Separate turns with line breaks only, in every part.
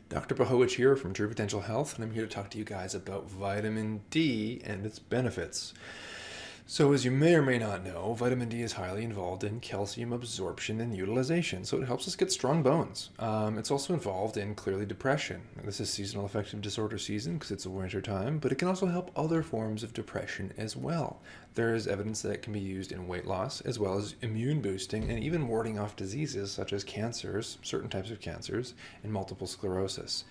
Dr. Pihowich here from True Potential Health, and I'm here to talk to you guys about vitamin D and its benefits. So as you may or may not know, vitamin D is highly involved in calcium absorption and utilization, so it helps us get strong bones. It's also involved in clearly depression. This is seasonal affective disorder season because it's a winter time, but it can also help other forms of depression as well. There is evidence that it can be used in weight loss as well as immune boosting and even warding off diseases such as cancers, certain types of cancers, and multiple sclerosis.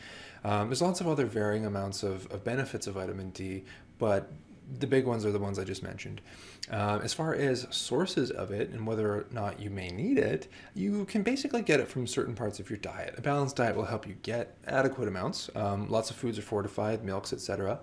There's lots of other varying amounts of benefits of vitamin D, but the big ones are the ones I just mentioned. As far as sources of it and whether or not you may need it, you can basically get it from certain parts of your diet. A balanced diet will help you get adequate amounts. Lots of foods are fortified, milks, etc.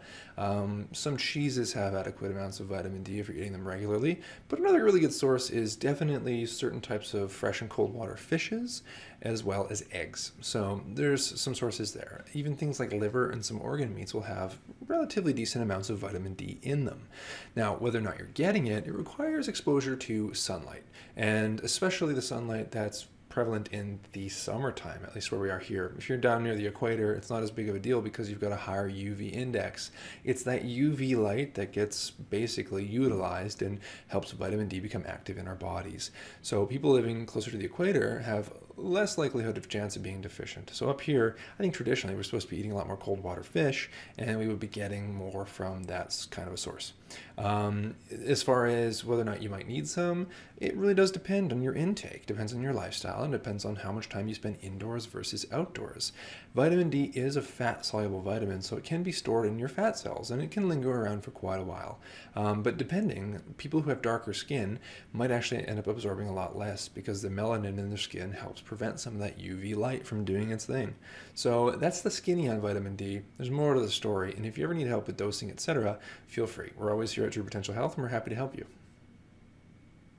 Some cheeses have adequate amounts of vitamin D if you're eating them regularly, but another really good source is definitely certain types of fresh and cold water fishes, as well as eggs. So there's some sources there. Even things like liver and some organ meats will have relatively decent amounts of vitamin D in them. Now, whether or not you're getting it requires exposure to sunlight, and especially the sunlight that's prevalent in the summertime, at least where we are here. If you're down near the equator, it's not as big of a deal because you've got a higher UV index. It's that UV light that gets basically utilized and helps vitamin D become active in our bodies. So people living closer to the equator have less likelihood of chance of being deficient. So up here, I think traditionally we're supposed to be eating a lot more cold water fish, and we would be getting more from that kind of a source. As far as whether or not you might need some, it really does depend on your intake, depends on your lifestyle, and depends on how much time you spend indoors versus outdoors. Vitamin D is a fat-soluble vitamin, so it can be stored in your fat cells, and it can linger around for quite a while. But depending, people who have darker skin might actually end up absorbing a lot less because the melanin in their skin helps prevent some of that UV light from doing its thing. So that's the skinny on vitamin D. There's more to the story, and if you ever need help with dosing, etc., feel free. We're always here at True Potential Health, and we're happy to help you.